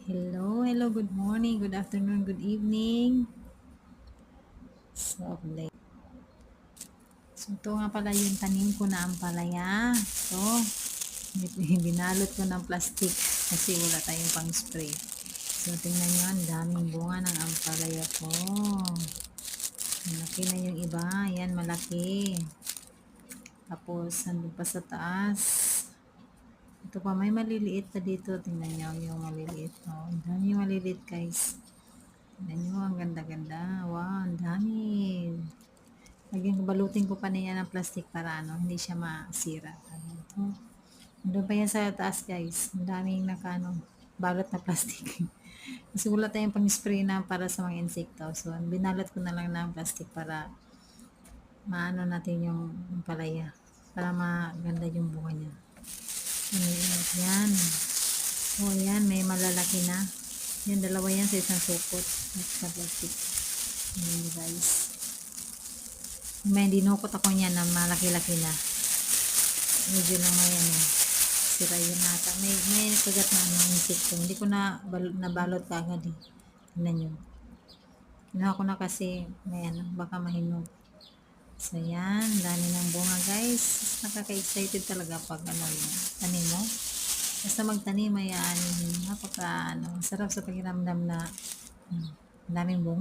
Hello, good morning, good afternoon, good evening. So, late. So, ito nga pala yung tanim ko na ampalaya. So, binalot ko ng plastic kasi wala tayong pang spray. So, tingnan nyo, ang daming bunga ng ampalaya ko. Malaki na yung iba. Yan, malaki. Tapos, nandun pa sa taas. Ito pa, may maliliit pa dito. Tingnan nyo yung maliliit. Oh, ang dami yung maliliit, guys. Tingnan nyo, ang ganda-ganda. Wow, ang dami. Lagyan ko, balutin ko pa na yan ng plastic para hindi siya masira. Ito. Doon pa yan sa taas, guys. Ang daming balot na plastic. Kasi wala tayong pang-spray na para sa mga insekto. So, binalot ko na lang ng plastic para maano natin yung palaya. Para maganda yung bunga niya. Yan. Oh, yan. May malalaki na. Yan, dalawa yan sa isang supot. Sa plastic. Yan, guys. May dinukot ako niya na malaki-laki na. Medyo lang may sira yun nata. May kagat na insekto. Hindi ko na nabalot ka agad eh. Tingnan nyo. Kinuha ko na kasi may baka mahinog. So yan, dami ng bunga guys. Nakaka-excited talaga pag yung tanim mo. Basta magtanim ay napaka sarap sa pakiramdam na daming bunga.